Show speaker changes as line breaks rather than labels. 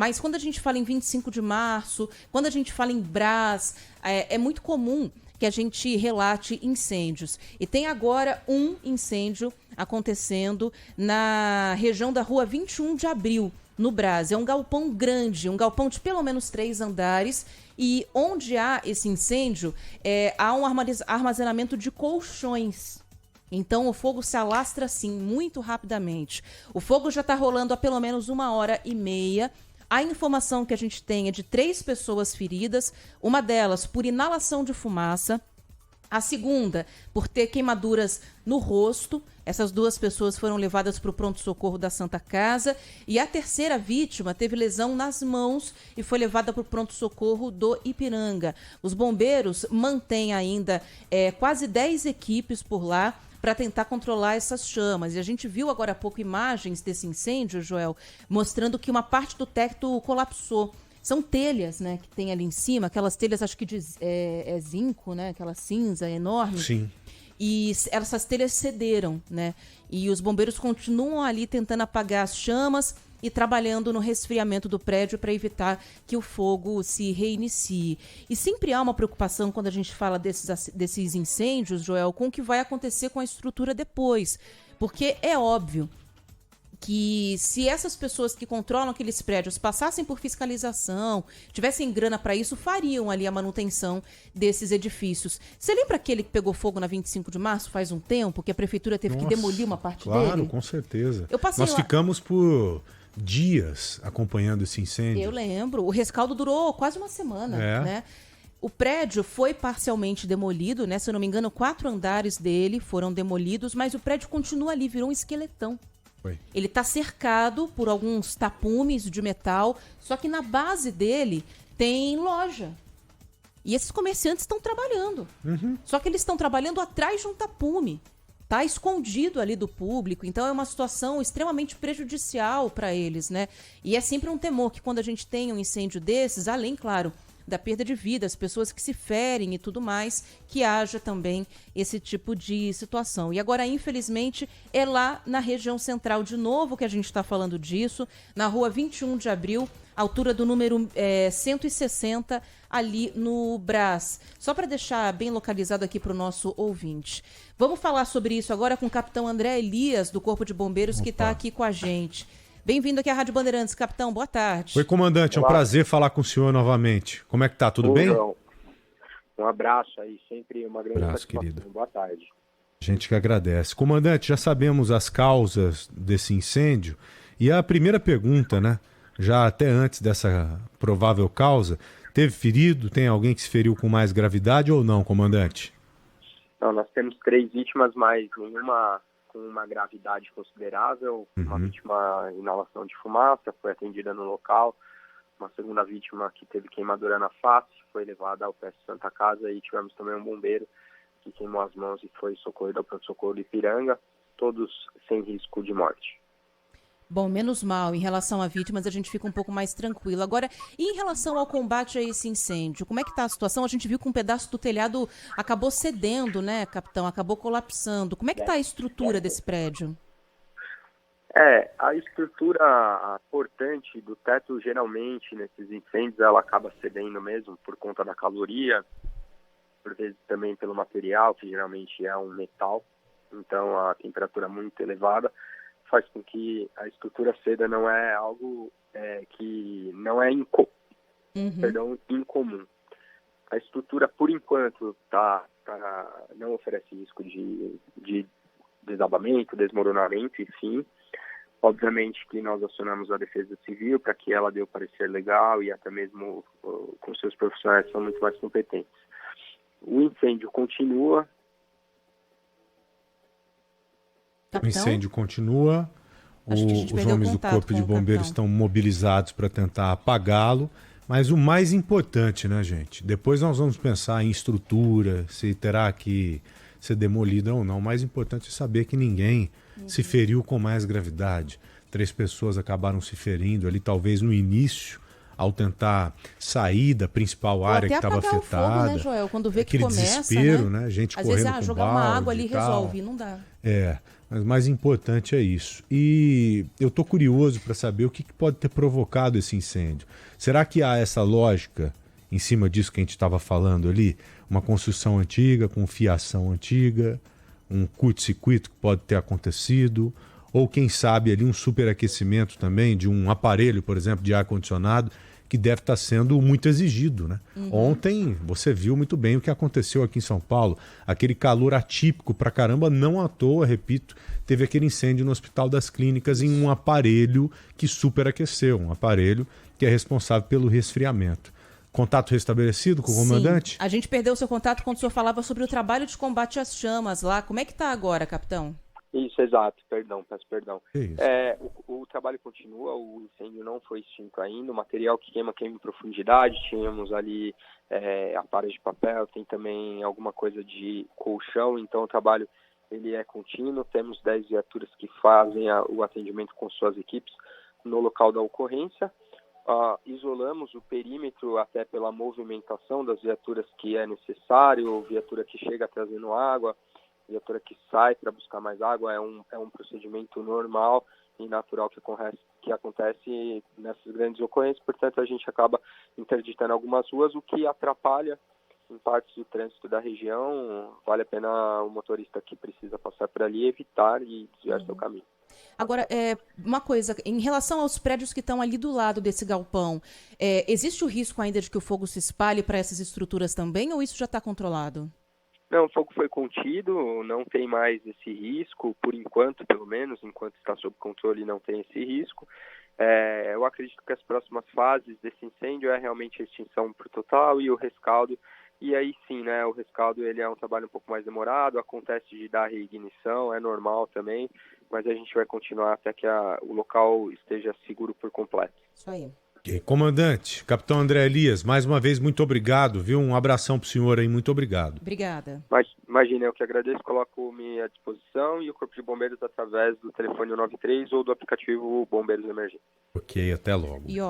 mas quando a gente fala em 25 de março, quando a gente fala em Brás, é muito comum que a gente relate incêndios. E tem agora um incêndio acontecendo na região da rua 21 de Abril, no Brás. É um galpão grande, um galpão de pelo menos 3 andares, e onde há esse incêndio, há um armazenamento de colchões. Então o fogo se alastra assim, muito rapidamente. O fogo já está rolando há pelo menos 1h30. A informação que a gente tem é de 3 pessoas feridas, uma delas por inalação de fumaça, a segunda por ter queimaduras no rosto. Essas 2 pessoas foram levadas para o pronto-socorro da Santa Casa, e a terceira vítima teve lesão nas mãos e foi levada para o pronto-socorro do Ipiranga. Os bombeiros mantêm ainda quase 10 equipes por lá para tentar controlar essas chamas. E a gente viu agora há pouco imagens desse incêndio, Joel, mostrando que uma parte do teto colapsou. São telhas, né, que tem ali em cima, aquelas telhas, acho que de zinco, né, aquela cinza enorme.
Sim.
E essas telhas cederam, né? E os bombeiros continuam ali tentando apagar as chamas e trabalhando no resfriamento do prédio para evitar que o fogo se reinicie. E sempre há uma preocupação quando a gente fala desses incêndios, Joel, com o que vai acontecer com a estrutura depois. Porque é óbvio que se essas pessoas que controlam aqueles prédios passassem por fiscalização, tivessem grana para isso, fariam ali a manutenção desses edifícios. Você lembra aquele que pegou fogo na 25 de março faz um tempo, que a prefeitura teve que demolir uma parte dele?
Claro, com certeza.
Nós
ficamos por dias acompanhando esse incêndio.
Eu lembro. O rescaldo durou quase uma semana, né? O prédio foi parcialmente demolido, né? Se eu não me engano, 4 andares dele foram demolidos, mas o prédio continua ali, virou um esqueletão. Ele está cercado por alguns tapumes de metal, só que na base dele tem loja. E esses comerciantes estão trabalhando. Só que eles estão trabalhando atrás de um tapume. Está escondido ali do público, então é uma situação extremamente prejudicial para eles, né? E é sempre um temor que quando a gente tem um incêndio desses, além, claro, da perda de vidas, pessoas que se ferem e tudo mais, que haja também esse tipo de situação. E agora, infelizmente, é lá na região central de novo que a gente está falando disso, na rua 21 de Abril, altura do número 160, ali no Brás. Só para deixar bem localizado aqui para o nosso ouvinte. Vamos falar sobre isso agora com o capitão André Elias, do Corpo de Bombeiros, que está aqui com a gente. Bem-vindo aqui à Rádio Bandeirantes, capitão. Boa tarde.
Oi, comandante. É um prazer falar com o senhor novamente. Como é que tá? Tudo bem?
Um abraço aí, sempre uma grande satisfação.
Querido.
Boa tarde.
A gente que agradece. Comandante, já sabemos as causas desse incêndio. E a primeira pergunta, né? Já até antes dessa provável causa, teve ferido? Tem alguém que se feriu com mais gravidade ou não, comandante?
Não, nós temos 3 vítimas, mas nenhuma com uma gravidade considerável. Uma vítima inalação de fumaça, foi atendida no local. Uma segunda vítima que teve queimadura na face, foi levada ao PS Santa Casa, e tivemos também um bombeiro que queimou as mãos e foi socorrido ao pronto-socorro de Ipiranga, todos sem risco de morte.
Bom, menos mal. Em relação a vítimas, a gente fica um pouco mais tranquilo. Agora, e em relação ao combate a esse incêndio, como é que está a situação? A gente viu que um pedaço do telhado acabou cedendo, né, capitão? Acabou colapsando. Como é que está a estrutura desse prédio?
A estrutura portante do teto, geralmente, nesses incêndios, ela acaba cedendo mesmo por conta da caloria, por vezes também pelo material, que geralmente é um metal, então a temperatura muito elevada faz com que a estrutura ceda. Não é algo que não é incomum. A estrutura, por enquanto, não oferece risco de desabamento, desmoronamento, enfim. Obviamente que nós acionamos a Defesa Civil para que ela dê o parecer legal, e até mesmo com seus profissionais que são muito mais competentes. O incêndio continua.
O incêndio continua, os homens do Corpo de Bombeiros estão mobilizados para tentar apagá-lo, mas o mais importante, né, gente? Depois nós vamos pensar em estrutura, se terá que ser demolida ou não. O mais importante é saber que ninguém se feriu com mais gravidade. 3 pessoas acabaram se ferindo ali, talvez no início, ao tentar sair da principal área que estava afetada.
Fogo, né, Joel? Quando vê que
aquele
começa,
desespero, né? Gente
às
correndo
vezes,
com
jogar
balde
uma água ali
e tal.
resolve, não dá.
Mas mais importante é isso. E eu estou curioso para saber o que pode ter provocado esse incêndio. Será que há essa lógica em cima disso que a gente estava falando ali? Uma construção antiga, com fiação antiga, um curto-circuito que pode ter acontecido, ou quem sabe ali um superaquecimento também de um aparelho, por exemplo, de ar-condicionado, que deve estar sendo muito exigido, né? Ontem você viu muito bem o que aconteceu aqui em São Paulo, aquele calor atípico pra caramba, não à toa, repito, teve aquele incêndio no Hospital das Clínicas em um aparelho que superaqueceu, um aparelho que é responsável pelo resfriamento. Contato restabelecido com o comandante?
Sim. A gente perdeu o seu contato quando o senhor falava sobre o trabalho de combate às chamas lá. Como é que está agora, capitão?
Isso, exato. Perdão, peço perdão.
Isso.
O trabalho continua, o incêndio não foi extinto ainda, o material que queima em profundidade, tínhamos ali aparelho de papel, tem também alguma coisa de colchão, então o trabalho ele é contínuo, temos 10 viaturas que fazem o atendimento com suas equipes no local da ocorrência. Isolamos o perímetro até pela movimentação das viaturas que é necessário, viatura que chega trazendo água, viatura que sai para buscar mais água, é um procedimento normal e natural que acontece nessas grandes ocorrências, portanto a gente acaba interditando algumas ruas, o que atrapalha em partes do trânsito da região. Vale a pena o motorista que precisa passar por ali evitar e desviar seu caminho.
Agora, uma coisa, em relação aos prédios que estão ali do lado desse galpão, existe o risco ainda de que o fogo se espalhe para essas estruturas também, ou isso já está controlado?
Não, o fogo foi contido, não tem mais esse risco, por enquanto, pelo menos, enquanto está sob controle, não tem esse risco. Eu acredito que as próximas fases desse incêndio é realmente a extinção por total e o rescaldo. E aí sim, né, o rescaldo ele é um trabalho um pouco mais demorado, acontece de dar reignição, é normal também, mas a gente vai continuar até que o local esteja seguro por completo.
Isso aí.
Okay. Comandante, Capitão André Elias, mais uma vez muito obrigado, viu? Um abração pro senhor aí, muito obrigado.
Obrigada.
Imagina, eu que agradeço, coloco-me à disposição e o Corpo de Bombeiros através do telefone 93 ou do aplicativo Bombeiros Emergentes.
Ok, até logo.
E ó,